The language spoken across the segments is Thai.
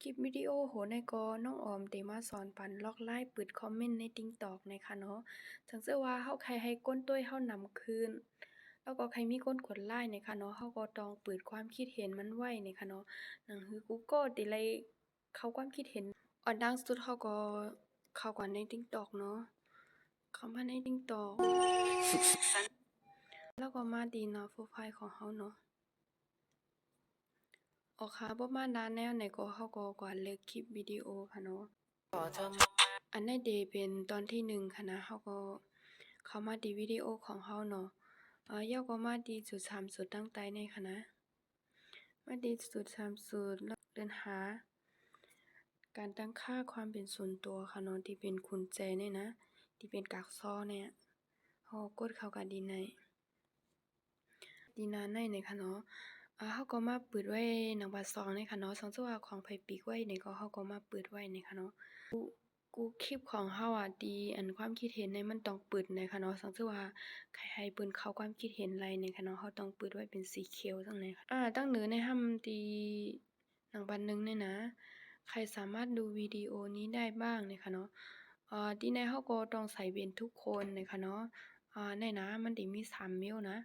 คลิปวิดีโอโหในกอน้องออมเตมาสอนปันล็อกไล่เปิดคอมเมนต์ใน TikTok ในค่ะเนาะจังเสื้อว่าเฮาใครให้ก้นต้วยเฮานำคืนแล้วก็ใครมีก้นกดไล่ในค่ะเนาะเฮาก็ต้องเปิดความคิดเห็นมันไว้ในค่ะเนาะหนังฮือกูก็ติไลเข้าความคิดเห็นอันดังสุดเฮาก็เข้าก่อนใน TikTok เนาะเข้ามาใน TikTok แล้วก็มาดีหน้าโปรไฟล์ของเฮาเนาะอ๋อค่ะบ่มาดานแนวไหนก็เฮาก็กว่าเลือกคลิปวิดีโอค่ะเนาะ อันในเดย์เป็นตอนที่1ค่ะนะเฮาก็เข้ามาที่วิดีโอของเฮาเนาะย่อก็มาที่จุด3จุดตั้งใต้นี่ค่ะนะมาที่จุด3จุดแล้วเดินหาการตั้งค่าความเป็นส่วนตัวค่ะเนาะที่เป็นกุญแจนี่นะที่เป็นกักซ้อเนี่ยเฮากดเข้ากับดีในนี่ค่ะเนาะเฮาก็มาเปิดไว้หนังบัด2นี่ค่ะเนาะสังว่าของไผปิกไว้นี่ก็เฮาก็มาเปิดไว้นี่ค่ะเนาะ กูคลิปของเฮาอะดีอันความคิดเห็นเนี่ยมันต้องเปิดในค่ะเนาะสังว่าใครให้เปิ้นเข้าความคิดเห็นไรเนี่ยค่ะเนาะเฮาต้องเปิดไว้เป็นสีเขียวจังได๋ค่ะตั้งเหนือในห้ำที่หนังบัดหนึ่งเนี่ยนะใครสามารถดูวิดีโอนี้ได้บ้างเนี่ยค่ะเนาะที่ในเฮาก็ต้องใส่เป็นทุกคนเนี่ยค่ะเนาะในนะมันได้มี3เมลนะ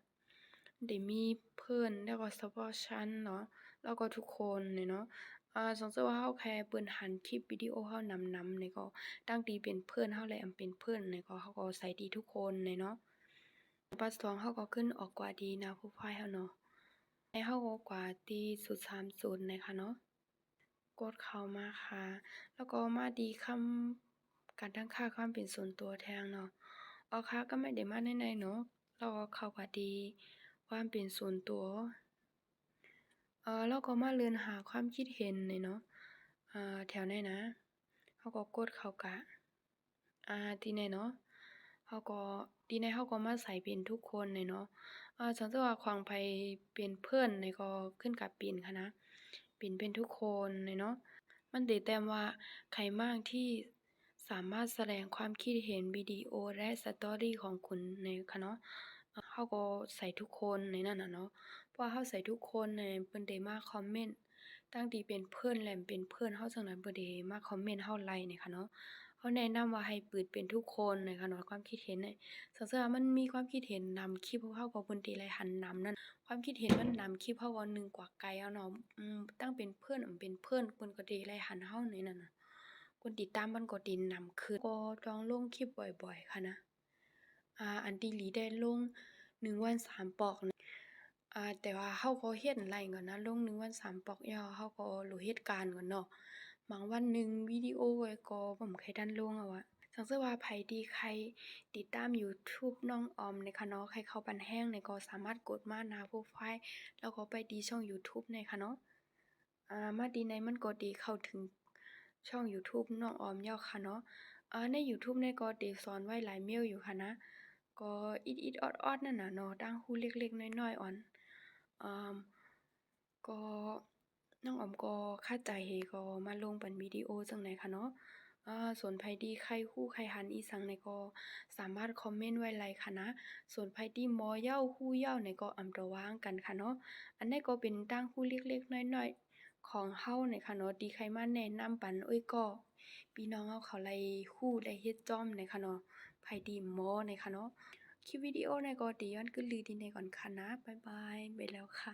มันได้มีเพิ่นแล้วก็เฉพาะฉันเนาะแล้วก็ทุกคนเนี่ยเนาะ สมมุติว่าเฮาแค่เปิ้นหันคลิปวิดีโอเฮานำนี่ก็ตั้งที่เป็นเพิ่นเฮาและเป็นเพิ่นนี่ก็เฮาก็ใส่ที่ทุกคนนี่เนาะปัด2เฮาก็ขึ้นออกกว่าดีหน้าโพรไฟล์เฮาเนาะให้เฮาก็กว่าที่030นี่ค่ะเนาะกดเข้ามาค่ะแล้วก็มาที่คำการตั้งค่าความเป็นส่วนตัวแทงเนาะค่ะก็ไม่ได้มาในเนาะแล้วก็เข้ากับที่ความเป็นส่วนตัว เราก็มาเลือนหาความคิดเห็นนี่เนาะแถวไหนนะเราก็กดเข้ากะที่ไหนเนาะเราก็ที่ไหนเราก็มาใส่เป็นทุกคนนี่เนาะสมมุติว่าของไผเป็นเพิ่นนี่ก็ขึ้นกับเป็นค่ะนะเป็นทุกคนนี่เนาะมันติแต้มว่าใครบ้างที่สามารถแสดงความคิดเห็นวิดีโอและสตอรี่ของคุณในค่ะเนาะเราก็ใส่ทุกคนในนั้นน่ะเนาะ เพราะว่าเราใส่ทุกคนเนี่ยเพิ่นได้มาคอมเมนต์ตั้งที่เป็นเพิ่นและเป็นเพิ่นเราจังนั้นเพิ่นได้มาคอมเมนต์เราไลก์นี่ค่ะเนาะเราแนะนำว่าให้เปิดเป็นทุกคนนี่ค่ะเนาะความคิดเห็นเนี่ยสังเทื่อมันมีความคิดเห็นนำคลิปของเราก็เพิ่นสิไลหันนำนั่นความคิดเห็นมันนำคลิปเราว่าหนึ่งกว่าไกลเอาเนาะตั้งเป็นเพิ่นเป็นเพิ่นเพิ่นก็สิไลหันเราในนั้นน่ะคนติดตามมันก็สินำขึ้นก็ต้องลงคลิปบ่อยๆค่ะนะอันที่หลีได้ลง1วัน3ปอก แต่ว่าเราก็เฮ็ดไร่ก่อนนะลง1วัน3ปอกแล้วเราก็รู้เหตุการณ์ก่อนเนาะบางวันหนึ่งวิดีโอไว้ก็บ่เคยทันลงอะจั่งซี้ว่าไผที่ใครติดตามยูทูบน้องออมนี่ค่ะเนาะใครเข้าปันแห้งนี่ก็สามารถกดมาหน้าโพรไฟล์แล้วก็ไปที่ช่องยูทูบนี่ค่ะเนาะมาที่ไหนมันก็สิเข้าถึงช่องยูทูบน้องออมแล้วค่ะเนาะในยูทูบนี่ก็ได้สอนไว้หลายเมลอยู่ค่ะนะก็อิดๆออดๆนั่นน่ะเนาะต่างหูเล็กๆน้อยๆอ่อน อ่าก็น้องอ๋อมก็คาใจก็มาลงเป็นวิดีโอจังไหนค่ะเนาะส่วนไผที่ใครฮู้ใครหันอีสังนี่ก็สามารถคอมเมนต์ไว้ไลค่ะนะส่วนไผที่บ่เย้าฮู้เย้านี่ก็อำระวังกันค่ะเนาะอันนี้ก็เป็นต่างหูเล็กๆน้อยๆของเฮานี่ค่ะเนาะที่ใครมาแนะนำปันก็พี่น้องเฮาเขาไลฮู้ไลเฮ็ดจ้อมนี่ค่ะเนาะไผที่บ่นี่ค่ะเนาะคลิปวิดีโอนี่ก็ติย้อนกึนลือดีในก่อนค่ะนะบ๊ายบายไปแล้วค่ะ